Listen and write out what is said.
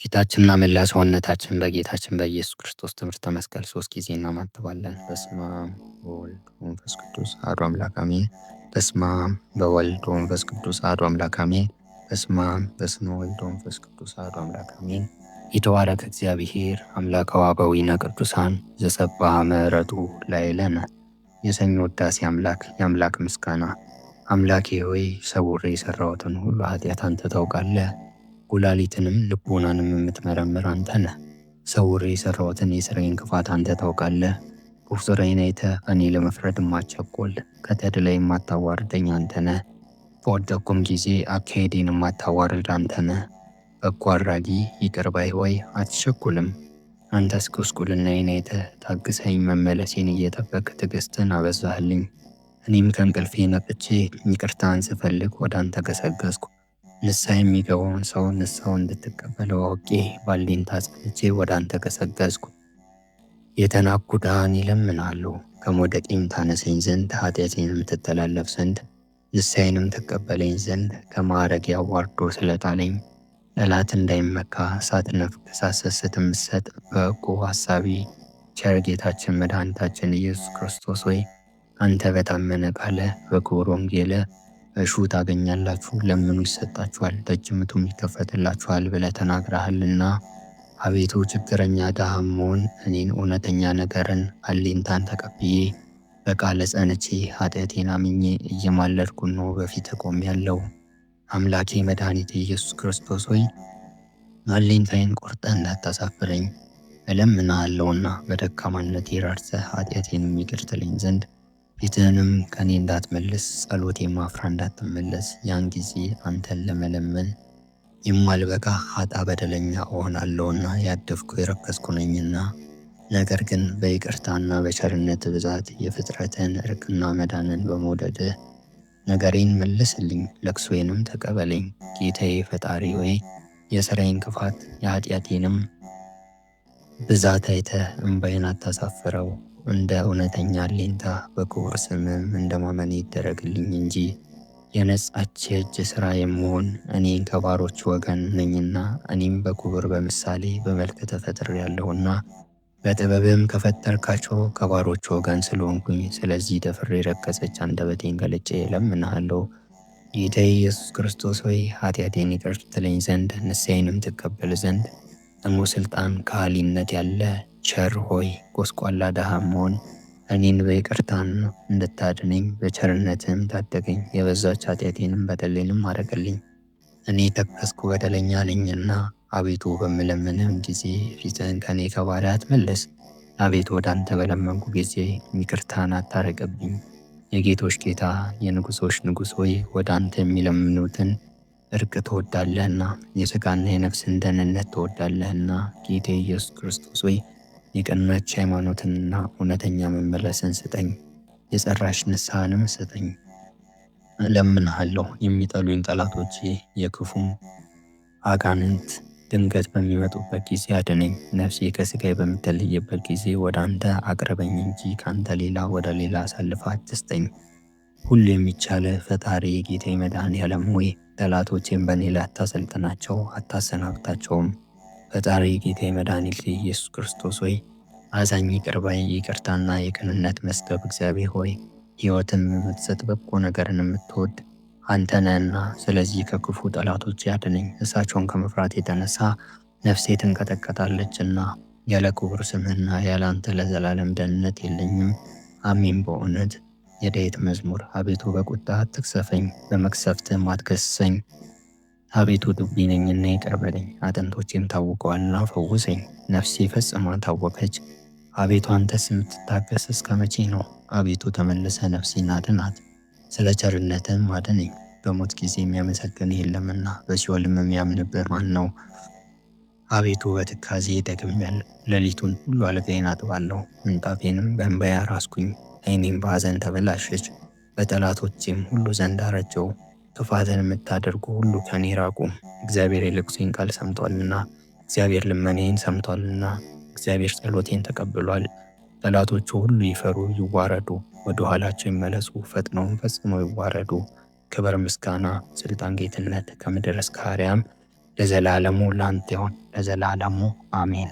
ፊታችንና መላ ሰውነታችን በጌታችን በኢየሱስ ክርስቶስ ትምህርተ መስቀል 3 ጊዜ እናማትባለን። በስመ አብ ወወልድ ወመንፈስ ቅዱስ አሐዱ አምላክ አሜን። በስመ አብ በወልድ ወመንፈስ ቅዱስ አሐዱ አምላክ አሜን። በስመ አብ በስመ ወልድ ወመንፈስ ቅዱስ አሐዱ አምላክ አሜን። ይትባረክ እግዚአብሔር አምላከ ወአበዊነ ቅዱሳን ዘሰብሐ ምሕረቱ ላዕሌነ። የሰኞ ውዳሴ አምላክ የአምላክ ምስጋና። አምላኬ ሆይ ሰውሬ የሠራሁትን ሁሉ ኃጢአት አንተ ታውቃለህ። ኩላሊትንም ልቦናንም የምትመረምር አንተ ነህ። ሰውሬ የሠራሁትን የሥራዬን ክፋት አንተ ታውቃለህ። ቁፍጥሬን አይተህ እኔ ለመፍረድ የማትቸኩል ከተድላይ የማታዋርደኝ አንተ ነህ። በወደቅኩም ጊዜ አካሄዴን የማታዋርድ አንተ ነህ። በጎ አድራጊ ይቅር ባይ ሆይ አትቸኩልም። አንተስ ጉስቁልናዬን አይተህ ታግሰኝ መመለሴን እየጠበቅህ ትዕግሥትን አበዛህልኝ። እኔም ከእንቅልፌ ነቅቼ ይቅርታን ስፈልግ ወደ አንተ ገሰገስኩ። ንስሐ የሚገባውን ሰው ንስሐውን እንድትቀበለው አውቄ ባልዴንታ ጸንቼ ወደ አንተ ገሰገስኩ። የተናቅሁ ድሃን ይለምናሉ ከመውደቄም ታነሰኝ ዘንድ ኃጢአቴንም ትተላለፍ ዘንድ ንስሐዬንም ትቀበለኝ ዘንድ ከማዕረጌ አዋርዶ ስለጣለኝ ጠላት እንዳይመካ ሳትነፍግ ሳትሰስት የምትሰጥ በጎ ሐሳቢ ቸር ጌታችን መድኃኒታችን ኢየሱስ ክርስቶስ ሆይ አንተ በታመነ ቃልህ በክቡር ወንጌልህ እሹ ታገኛላችሁ፣ ለምኑ ይሰጣችኋል፣ ደጅ ምቱም ይከፈትላችኋል ብለህ ተናግረሃልና አቤቱ ችግረኛ ድሃም መሆን እኔን እውነተኛ ነገርን አለኝታን ተቀብዬ በቃል ጸንቼ ኃጢአቴን አምኜ እየማለድኩ ነው በፊት ቆሜያለሁ። አምላኬ መድኃኒቴ ኢየሱስ ክርስቶስ ሆይ አለኝታዬን ቆርጠህ እንዳታሳፍረኝ እለምንሃለሁና በደካማነቴ ራርተህ ኃጢአቴንም ይቅር ትለኝ ዘንድ ፊትህንም ከኔ እንዳትመልስ ጸሎቴም አፍራ እንዳትመለስ ያን ጊዜ አንተን ለመለመን የማልበቃ ኃጣ በደለኛ እሆናለሁና ያደፍኩ የረከስኩ ነኝና። ነገር ግን በይቅርታና በቸርነት ብዛት የፍጥረትን እርቅና መዳንን በመውደድህ ነገሬን መልስልኝ፣ ለቅሶዬንም ተቀበለኝ። ጌታዬ ፈጣሪ ሆይ የሥራዬን ክፋት የኃጢአቴንም ብዛት አይተህ እምባዬን አታሳፍረው። እንደ እውነተኛ አለኝታ በክቡር ስምም እንደ ማመኔ ይደረግልኝ እንጂ የነጻች የእጅ ሥራ የምሆን እኔ ከባሮች ወገን ነኝና። እኔም በክቡር በምሳሌ በመልክ ተፈጥሬአለሁና በጥበብም ከፈጠርካቸው ከባሮች ወገን ስለሆንኩኝ ስለዚህ ደፍሬ የረከሰች አንደበቴን ገልጬ እለምንሃለሁ። ጌታዬ ኢየሱስ ክርስቶስ ሆይ ኃጢአቴን ይቅር ትለኝ ዘንድ ንስሐዬንም ትቀበል ዘንድ ጽኑ ሥልጣን ከሃሊነት ያለ ቸር ሆይ ጎስቋላ ድሃ መሆን እኔን በይቅርታን እንድታድነኝ በቸርነትህም ታደገኝ። የበዛች ኃጢአቴንም በደሌንም አረገልኝ። እኔ ተከስኩ በደለኛ ነኝና አቤቱ በምለምንህም ጊዜ ፊትህን ከኔ ከባሪያህ አትመልስ። አቤቱ ወደ አንተ በለመንኩ ጊዜ ይቅርታን አታርቅብኝ። የጌቶች ጌታ የንጉሶች ንጉሥ ሆይ ወደ አንተ የሚለምኑትን እርቅ ትወዳለህና የሥጋና የነፍስን ደህንነት ትወዳለህና። ጌታ ኢየሱስ ክርስቶስ ሆይ የቀናች ሃይማኖትንና እውነተኛ መመለስን ስጠኝ፣ የጸራሽ ንስሐንም ስጠኝ እለምንሃለሁ። የሚጠሉኝ ጠላቶቼ የክፉም አጋንንት ድንገት በሚመጡበት ጊዜ አድነኝ። ነፍሴ ከሥጋዬ በምትለይበት ጊዜ ወደ አንተ አቅርበኝ እንጂ ከአንተ ሌላ ወደ ሌላ አሳልፈህ አትስጠኝ። ሁሉ የሚቻልህ ፈጣሪ ጌታዬ መድኃኔዓለም ሆይ ጠላቶቼን በእኔ ላይ አታሰልጥናቸው፣ አታሰናብታቸውም። ፈጣሪ ጌታዬ መድኃኒቴ ኢየሱስ ክርስቶስ ሆይ አዛኝ ይቅር ባይ ይቅርታና የቅንነት መዝገብ እግዚአብሔር ሆይ ሕይወትን የምትሰጥ በጎ ነገርን የምትወድ አንተ ነህና ስለዚህ ከክፉ ጠላቶች ያድነኝ። እሳቸውን ከመፍራት የተነሳ ነፍሴ ትንቀጠቀጣለችና ያለ ክቡር ስምህና ያለ አንተ ለዘላለም ደህንነት የለኝም። አሜን። በእውነት የዳዊት መዝሙር። አቤቱ በቁጣ አትቅሰፈኝ፣ በመቅሰፍትህም አትገሥጸኝ። አቤቱ ድውይ ነኝና ይቅር በለኝ፣ አጥንቶቼም ታውከዋልና ፈውሰኝ። ነፍሴ ፈጽማ ታወከች። አቤቱ አንተስ የምትታገስ እስከ መቼ ነው? አቤቱ ተመልሰህ ነፍሴን አድናት፣ ስለ ቸርነትህም አድነኝ። በሞት ጊዜ የሚያመሰግንህ የለምና በሲኦልም የሚያምንብህ ማን ነው? አቤቱ በትካዜ ደክሜያለሁ፣ ሌሊቱን ሁሉ አልጋዬን አጥባለሁ፣ ምንጣፌንም በእንባዬ አራስኩኝ። ዓይኔም በሐዘን ተበላሸች፣ በጠላቶቼም ሁሉ ዘንድ አረጀሁ። ክፋትን የምታደርጉ ሁሉ ከኔ ራቁ። እግዚአብሔር የልቅሶዬን ቃል ሰምቷልና፣ እግዚአብሔር ልመናዬን ሰምቷልና፣ እግዚአብሔር ጸሎቴን ተቀብሏል። ጠላቶቹ ሁሉ ይፈሩ ይዋረዱ፣ ወደ ኋላቸው ይመለሱ፣ ፈጥነውም ፈጽመው ይዋረዱ። ክብር፣ ምስጋና፣ ስልጣን፣ ጌትነት ከምድር እስከ አርያም ለዘላለሙ ላንተ ይሁን፣ ለዘላለሙ አሜን።